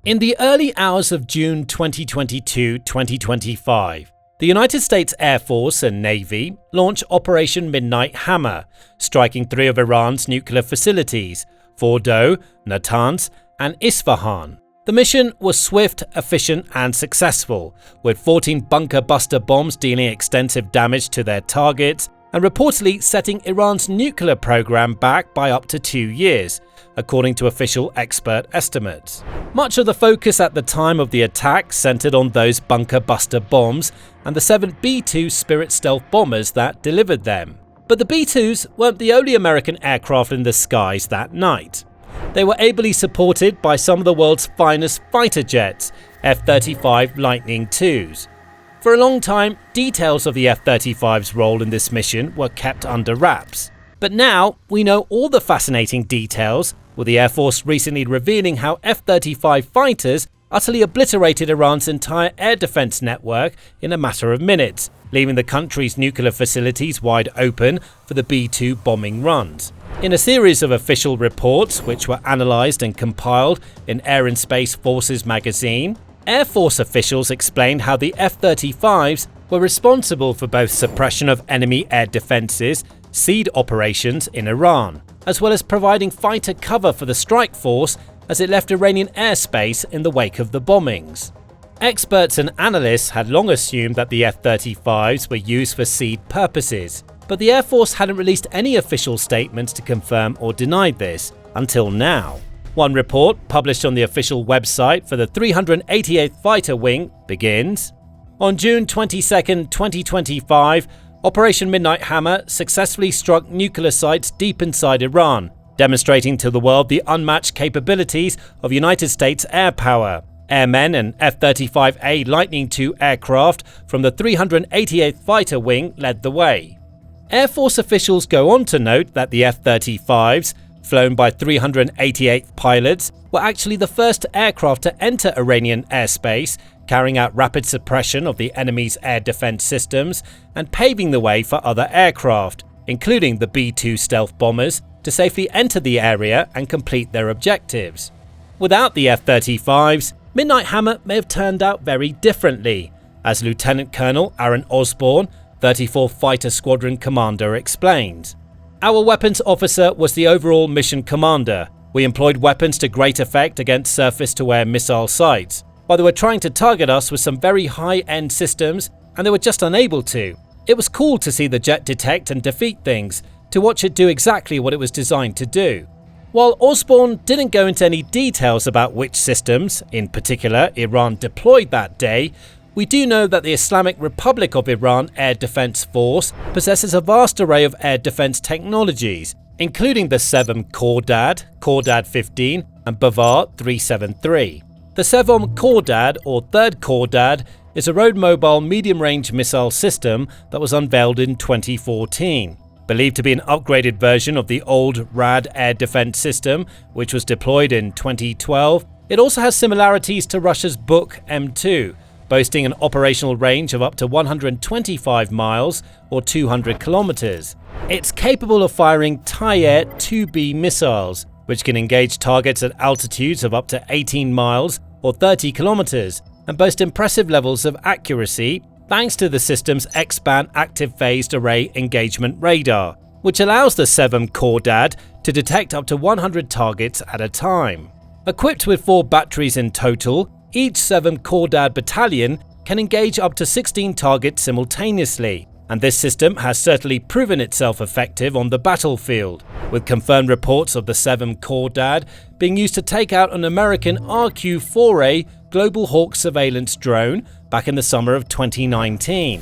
In the early hours of June 2022-2025, the United States Air Force and Navy launched Operation Midnight Hammer, striking 3 of Iran's nuclear facilities, Fordow, Natanz, and Isfahan. The mission was swift, efficient, and successful, with 14 bunker buster bombs dealing extensive damage to their targets and reportedly setting Iran's nuclear program back by up to 2 years, according to official expert estimates. Much of the focus at the time of the attack centered on those bunker buster bombs and the 7 B-2 Spirit stealth bombers that delivered them. But the B-2s weren't the only American aircraft in the skies that night. They were ably supported by some of the world's finest fighter jets, F-35 Lightning IIs. For a long time, details of the F-35's role in this mission were kept under wraps. But now, we know all the fascinating details, with the Air Force recently revealing how F-35 fighters utterly obliterated Iran's entire air defense network in a matter of minutes, leaving the country's nuclear facilities wide open for the B-2 bombing runs. In a series of official reports, which were analysed and compiled in Air and Space Forces magazine, Air Force officials explained how the F-35s were responsible for both suppression of enemy air defences, SEAD operations in Iran, as well as providing fighter cover for the strike force as it left Iranian airspace in the wake of the bombings. Experts and analysts had long assumed that the F-35s were used for SEAD purposes, but the Air Force hadn't released any official statements to confirm or deny this until now. One report, published on the official website for the 388th Fighter Wing, begins, "On June 22, 2025, Operation Midnight Hammer successfully struck nuclear sites deep inside Iran, demonstrating to the world the unmatched capabilities of United States air power. Airmen and F-35A Lightning II aircraft from the 388th Fighter Wing led the way." Air Force officials go on to note that the F-35s, flown by 388 pilots, were actually the first aircraft to enter Iranian airspace, carrying out rapid suppression of the enemy's air defense systems and paving the way for other aircraft, including the B-2 stealth bombers, to safely enter the area and complete their objectives. Without the F-35s, Midnight Hammer may have turned out very differently, as Lieutenant Colonel Aaron Osborne, 34th Fighter Squadron Commander, explains. "Our weapons officer was the overall mission commander. We employed weapons to great effect against surface-to-air missile sites, while they were trying to target us with some very high-end systems, and they were just unable to. It was cool to see the jet detect and defeat things, to watch it do exactly what it was designed to do." While Osborne didn't go into any details about which systems, in particular, Iran deployed that day, we do know that the Islamic Republic of Iran Air Defense Force possesses a vast array of air defense technologies, including the Sevom Khordad, Khordad 15, and Bavar 373. The Sevom Khordad, or Third Khordad, is a road-mobile medium-range missile system that was unveiled in 2014. Believed to be an upgraded version of the old RAD air defense system, which was deployed in 2012, it also has similarities to Russia's Buk M2, boasting an operational range of up to 125 miles or 200 kilometers. It's capable of firing Tyr 2B missiles, which can engage targets at altitudes of up to 18 miles or 30 kilometers, and boast impressive levels of accuracy thanks to the system's X-band active phased array engagement radar, which allows the Sevom Khordad to detect up to 100 targets at a time. Equipped with 4 batteries in total, each Sevom Khordad battalion can engage up to 16 targets simultaneously, and this system has certainly proven itself effective on the battlefield, with confirmed reports of the Sevom Khordad being used to take out an American RQ-4A Global Hawk surveillance drone back in the summer of 2019.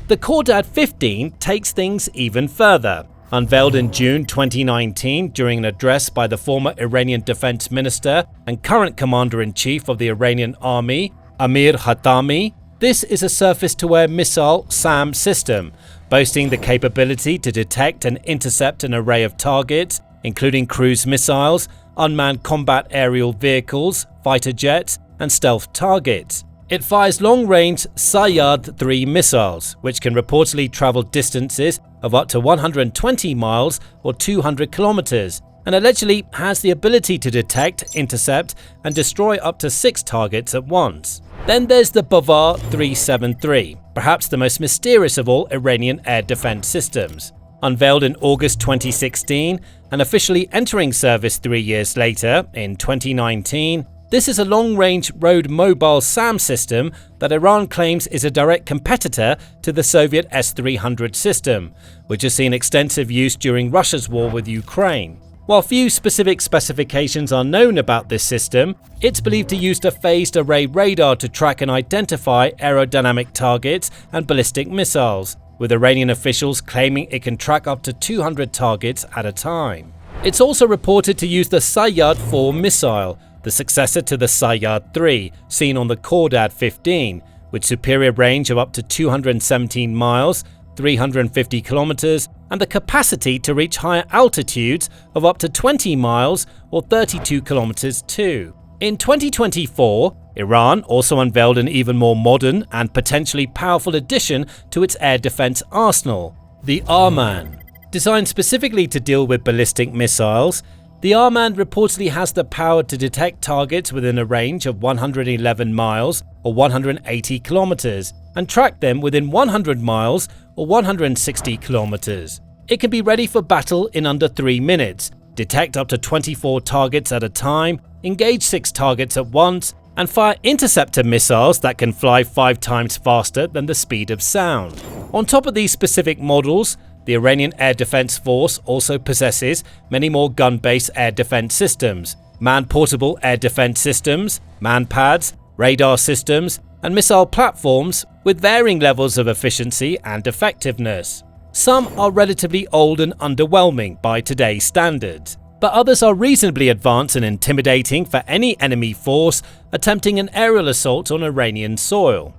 The Khordad 15 takes things even further. Unveiled in June 2019 during an address by the former Iranian defense minister and current commander-in-chief of the Iranian army, Amir Hatami, this is a surface-to-air missile SAM system, boasting the capability to detect and intercept an array of targets, including cruise missiles, unmanned combat aerial vehicles, fighter jets, and stealth targets. It fires long-range Sayyad-3 missiles, which can reportedly travel distances of up to 120 miles or 200 kilometers, and allegedly has the ability to detect, intercept, and destroy up to 6 targets at once. Then there's the Bavar 373, perhaps the most mysterious of all Iranian air defense systems. Unveiled in August 2016 and officially entering service 3 years later, in 2019, this is a long-range road mobile SAM system that Iran claims is a direct competitor to the Soviet S-300 system, which has seen extensive use during Russia's war with Ukraine. While few specific specifications are known about this system, it's believed to use a phased array radar to track and identify aerodynamic targets and ballistic missiles, with Iranian officials claiming it can track up to 200 targets at a time. It's also reported to use the Sayyad 4 missile, the successor to the Sayyad 3, seen on the Khordad 15, with superior range of up to 217 miles, 350 kilometers, and the capacity to reach higher altitudes of up to 20 miles or 32 kilometers too. In 2024, Iran also unveiled an even more modern and potentially powerful addition to its air defense arsenal, the Arman. Designed specifically to deal with ballistic missiles, the Arman reportedly has the power to detect targets within a range of 111 miles or 180 kilometers and track them within 100 miles or 160 kilometers. It can be ready for battle in under 3 minutes, detect up to 24 targets at a time, engage 6 targets at once, and fire interceptor missiles that can fly 5 times faster than the speed of sound. On top of these specific models, the Iranian Air Defense Force also possesses many more gun-based air defense systems, man-portable air defense systems, man-pads, radar systems, and missile platforms with varying levels of efficiency and effectiveness. Some are relatively old and underwhelming by today's standards, but others are reasonably advanced and intimidating for any enemy force attempting an aerial assault on Iranian soil.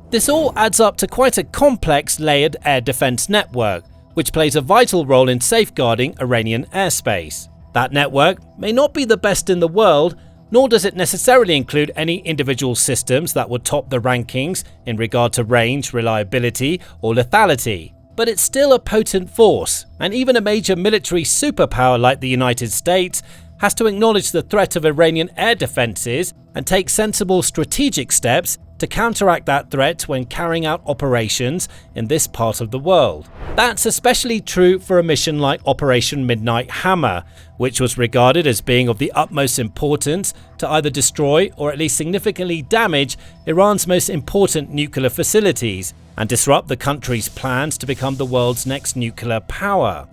This all adds up to quite a complex layered air defense network, which plays a vital role in safeguarding Iranian airspace. That network may not be the best in the world, nor does it necessarily include any individual systems that would top the rankings in regard to range, reliability, or lethality. But it's still a potent force, and even a major military superpower like the United States has to acknowledge the threat of Iranian air defenses and take sensible strategic steps to counteract that threat when carrying out operations in this part of the world. That's especially true for a mission like Operation Midnight Hammer, which was regarded as being of the utmost importance to either destroy or at least significantly damage Iran's most important nuclear facilities and disrupt the country's plans to become the world's next nuclear power.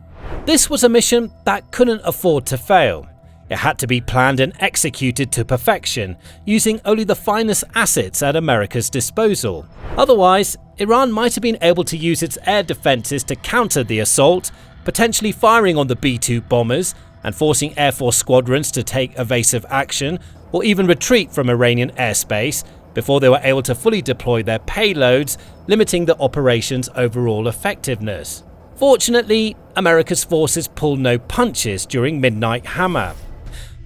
This was a mission that couldn't afford to fail. It had to be planned and executed to perfection, using only the finest assets at America's disposal. Otherwise, Iran might have been able to use its air defenses to counter the assault, potentially firing on the B-2 bombers and forcing Air Force squadrons to take evasive action or even retreat from Iranian airspace before they were able to fully deploy their payloads, limiting the operation's overall effectiveness. Fortunately, America's forces pulled no punches during Midnight Hammer.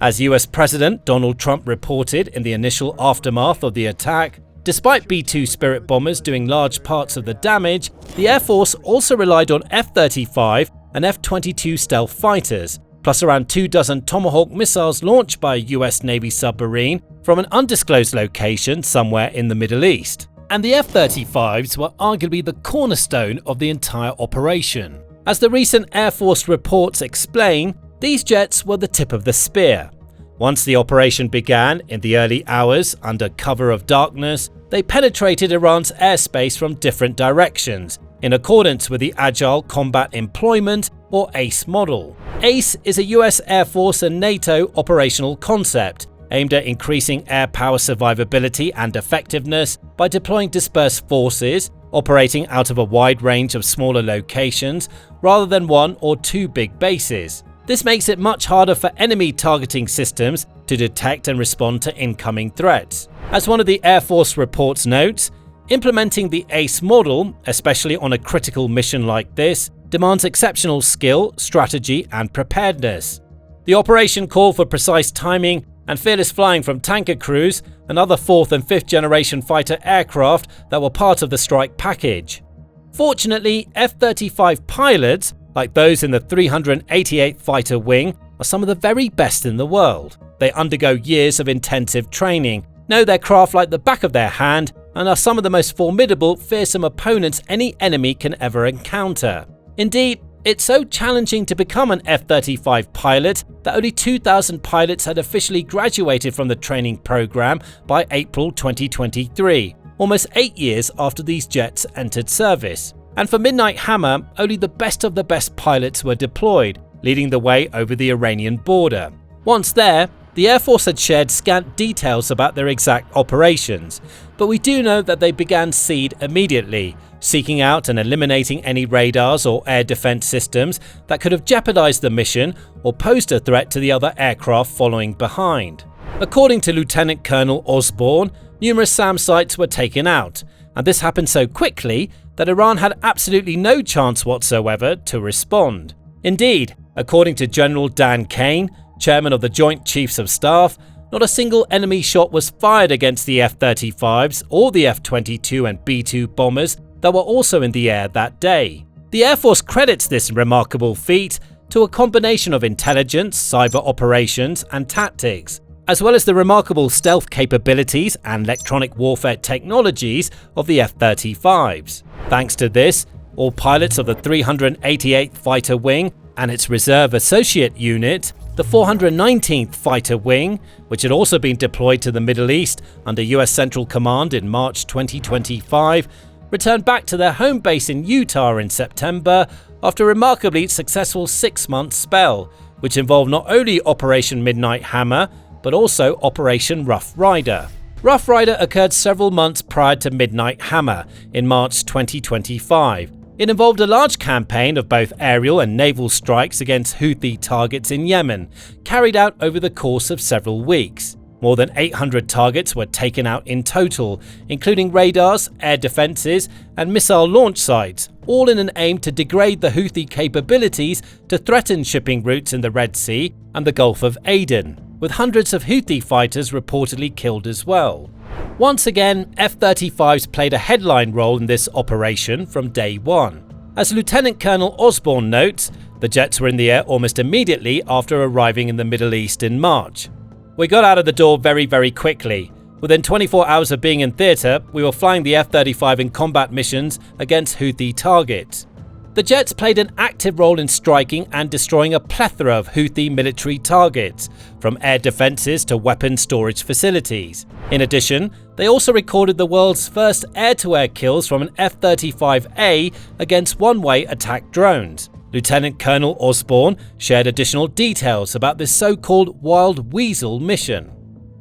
As US President Donald Trump reported in the initial aftermath of the attack, despite B-2 Spirit bombers doing large parts of the damage, the Air Force also relied on F-35 and F-22 stealth fighters, plus around 24 Tomahawk missiles launched by a US Navy submarine from an undisclosed location somewhere in the Middle East. And the F-35s were arguably the cornerstone of the entire operation. As the recent Air Force reports explain, these jets were the tip of the spear. Once the operation began in the early hours under cover of darkness, they penetrated Iran's airspace from different directions, in accordance with the Agile Combat Employment or ACE model. ACE is a US Air Force and NATO operational concept aimed at increasing air power survivability and effectiveness by deploying dispersed forces, operating out of a wide range of smaller locations rather than 1 or 2 big bases. This makes it much harder for enemy targeting systems to detect and respond to incoming threats. As one of the Air Force reports notes, implementing the ACE model, especially on a critical mission like this, demands exceptional skill, strategy, and preparedness. The operation called for precise timing and fearless flying from tanker crews and other 4th and 5th generation fighter aircraft that were part of the strike package. Fortunately, F-35 pilots, like those in the 388th Fighter Wing, are some of the very best in the world. They undergo years of intensive training, know their craft like the back of their hand, and are some of the most formidable, fearsome opponents any enemy can ever encounter. Indeed, it's so challenging to become an F-35 pilot that only 2,000 pilots had officially graduated from the training program by April 2023, almost 8 years after these jets entered service. And for Midnight Hammer, only the best of the best pilots were deployed, leading the way over the Iranian border. Once there, the Air Force had shared scant details about their exact operations, but we do know that they began SEAD immediately, seeking out and eliminating any radars or air defense systems that could have jeopardized the mission or posed a threat to the other aircraft following behind. According to Lieutenant Colonel Osborne, numerous SAM sites were taken out, and this happened so quickly that Iran had absolutely no chance whatsoever to respond. Indeed, according to General Dan Kane, chairman of the Joint Chiefs of Staff, not a single enemy shot was fired against the F-35s or the F-22 and B-2 bombers that were also in the air that day. The Air Force credits this remarkable feat to a combination of intelligence, cyber operations, and tactics, as well as the remarkable stealth capabilities and electronic warfare technologies of the F-35s. Thanks to this, all pilots of the 388th Fighter Wing and its reserve associate unit, the 419th Fighter Wing, which had also been deployed to the Middle East under US Central Command in March 2025, returned back to their home base in Utah in September after a remarkably successful 6-month spell, which involved not only Operation Midnight Hammer, but also Operation Rough Rider. Rough Rider occurred several months prior to Midnight Hammer in March 2025. It involved a large campaign of both aerial and naval strikes against Houthi targets in Yemen, carried out over the course of several weeks. More than 800 targets were taken out in total, including radars, air defenses, and missile launch sites, all in an aim to degrade the Houthi capabilities to threaten shipping routes in the Red Sea and the Gulf of Aden, with hundreds of Houthi fighters reportedly killed as well. Once again, F-35s played a headline role in this operation from day one. As Lieutenant Colonel Osborne notes, the jets were in the air almost immediately after arriving in the Middle East in March. We got out of the door very quickly. Within 24 hours of being in theatre, we were flying the F-35 in combat missions against Houthi targets. The jets played an active role in striking and destroying a plethora of Houthi military targets, from air defences to weapon storage facilities. In addition, they also recorded the world's first air-to-air kills from an F-35A against one-way attack drones. Lieutenant Colonel Osborne shared additional details about this so-called Wild Weasel mission.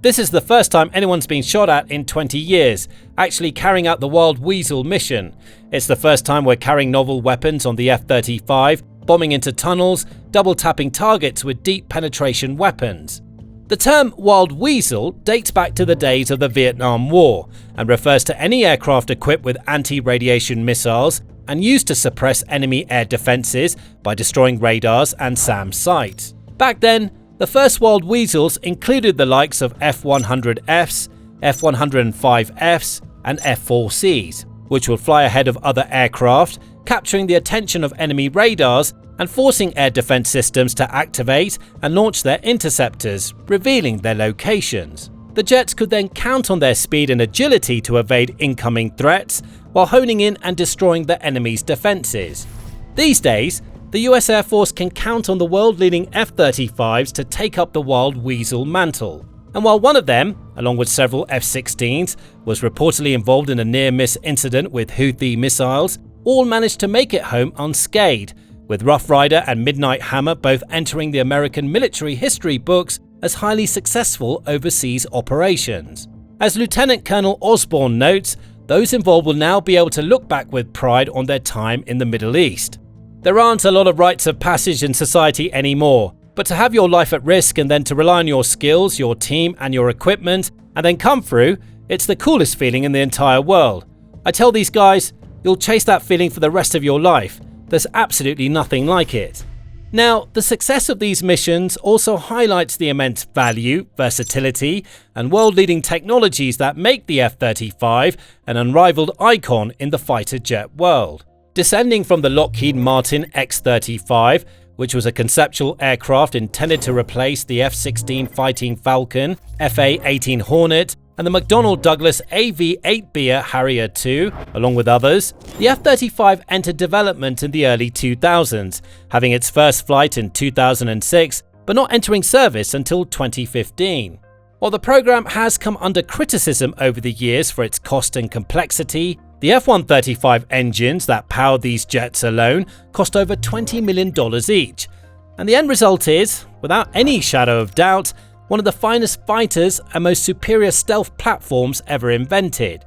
This is the first time anyone's been shot at in 20 years, actually carrying out the Wild Weasel mission. It's the first time we're carrying novel weapons on the F-35, bombing into tunnels, double-tapping targets with deep penetration weapons. The term Wild Weasel dates back to the days of the Vietnam War and refers to any aircraft equipped with anti-radiation missiles and used to suppress enemy air defenses by destroying radars and SAM sites. Back then, the first Wild Weasels included the likes of F-100Fs, F-105Fs, and F-4Cs, which would fly ahead of other aircraft, capturing the attention of enemy radars and forcing air defense systems to activate and launch their interceptors, revealing their locations. The jets could then count on their speed and agility to evade incoming threats while honing in and destroying the enemy's defenses. These days, the US Air Force can count on the world-leading F-35s to take up the Wild Weasel mantle. And while one of them, along with several F-16s, was reportedly involved in a near-miss incident with Houthi missiles, all managed to make it home unscathed, with Rough Rider and Midnight Hammer both entering the American military history books as highly successful overseas operations. As Lieutenant Colonel Osborne notes, those involved will now be able to look back with pride on their time in the Middle East. There aren't a lot of rites of passage in society anymore, but to have your life at risk and then to rely on your skills, your team and your equipment and then come through, it's the coolest feeling in the entire world. I tell these guys, you'll chase that feeling for the rest of your life. There's absolutely nothing like it. Now, the success of these missions also highlights the immense value, versatility, and world-leading technologies that make the F-35 an unrivaled icon in the fighter jet world. Descending from the Lockheed Martin X-35, which was a conceptual aircraft intended to replace the F-16 Fighting Falcon, FA-18 Hornet, and the McDonnell Douglas AV-8B Harrier II, along with others, the F-35 entered development in the early 2000s, having its first flight in 2006, but not entering service until 2015. While the program has come under criticism over the years for its cost and complexity, the F-135 engines that power these jets alone cost over $20 million each, and the end result is, without any shadow of doubt, one of the finest fighters and most superior stealth platforms ever invented.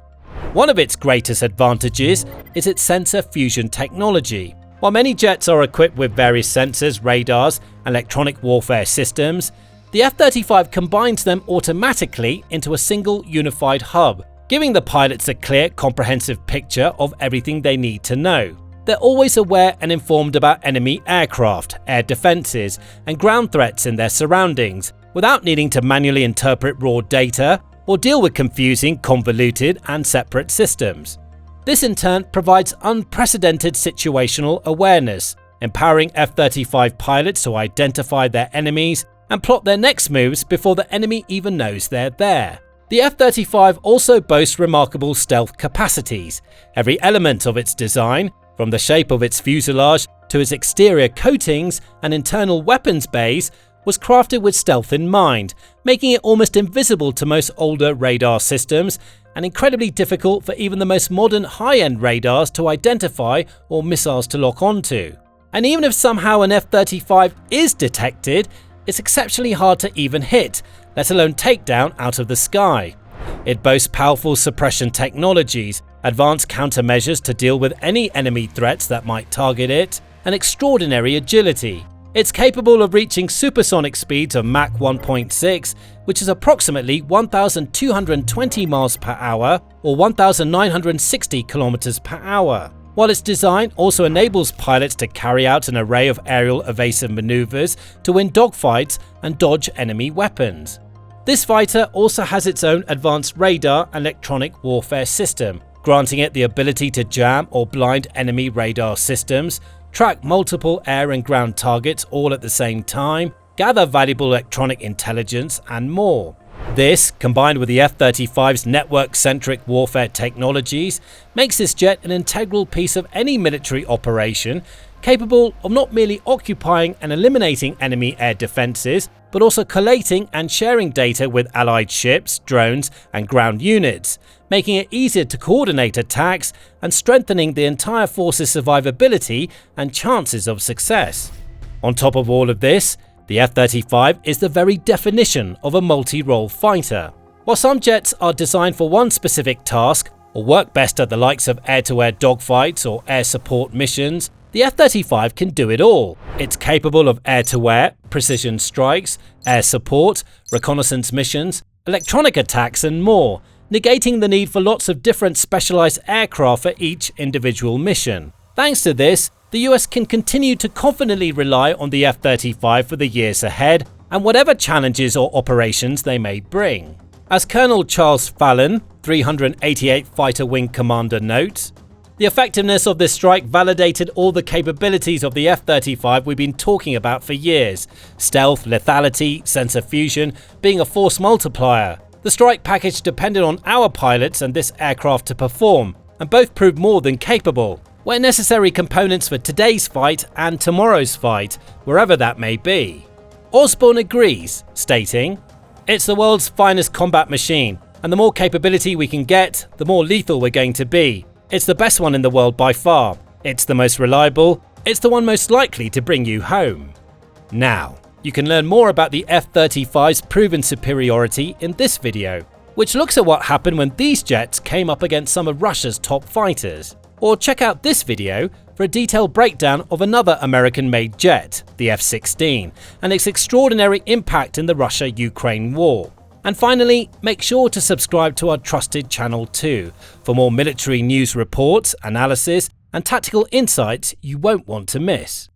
One of its greatest advantages is its sensor fusion technology. While many jets are equipped with various sensors, radars, and electronic warfare systems, the F-35 combines them automatically into a single unified hub, giving the pilots a clear, comprehensive picture of everything they need to know. They're always aware and informed about enemy aircraft, air defenses, and ground threats in their surroundings, without needing to manually interpret raw data or deal with confusing, convoluted, and separate systems. This in turn provides unprecedented situational awareness, empowering F-35 pilots to identify their enemies and plot their next moves before the enemy even knows they're there. The F-35 also boasts remarkable stealth capacities. Every element of its design, from the shape of its fuselage to its exterior coatings and internal weapons bays, was crafted with stealth in mind, making it almost invisible to most older radar systems and incredibly difficult for even the most modern high-end radars to identify or missiles to lock onto. And even if somehow an F-35 is detected, it's exceptionally hard to even hit, let alone take down out of the sky. It boasts powerful suppression technologies, advanced countermeasures to deal with any enemy threats that might target it, and extraordinary agility. It's capable of reaching supersonic speeds of Mach 1.6, which is approximately 1,220 miles per hour or 1,960 kilometers per hour. While its design also enables pilots to carry out an array of aerial evasive maneuvers to win dogfights and dodge enemy weapons. This fighter also has its own advanced radar and electronic warfare system, granting it the ability to jam or blind enemy radar systems, track multiple air and ground targets all at the same time, gather valuable electronic intelligence, and more. This, combined with the F-35's network-centric warfare technologies, makes this jet an integral piece of any military operation, capable of not merely occupying and eliminating enemy air defenses, but also collating and sharing data with allied ships, drones, and ground units, making it easier to coordinate attacks and strengthening the entire force's survivability and chances of success. On top of all of this, the F-35 is the very definition of a multi-role fighter. While some jets are designed for one specific task or work best at the likes of air-to-air dogfights or air support missions, the F-35 can do it all. It's capable of air-to-air, precision strikes, air support, reconnaissance missions, electronic attacks, and more, negating the need for lots of different specialized aircraft for each individual mission. Thanks to this, the US can continue to confidently rely on the F-35 for the years ahead and whatever challenges or operations they may bring. As Colonel Charles Fallon, 388th Fighter Wing Commander, notes, the effectiveness of this strike validated all the capabilities of the F-35 we've been talking about for years: stealth, lethality, sensor fusion, being a force multiplier. The strike package depended on our pilots and this aircraft to perform, and both proved more than capable. We're necessary components for today's fight and tomorrow's fight, wherever that may be. Osborne agrees, stating, "It's the world's finest combat machine, and the more capability we can get, the more lethal we're going to be. It's the best one in the world by far. It's the most reliable. It's the one most likely to bring you home." Now, you can learn more about the F-35's proven superiority in this video, which looks at what happened when these jets came up against some of Russia's top fighters. Or check out this video for a detailed breakdown of another American-made jet, the F-16, and its extraordinary impact in the Russia-Ukraine war. And finally, make sure to subscribe to our trusted channel too, for more military news reports, analysis, and tactical insights you won't want to miss.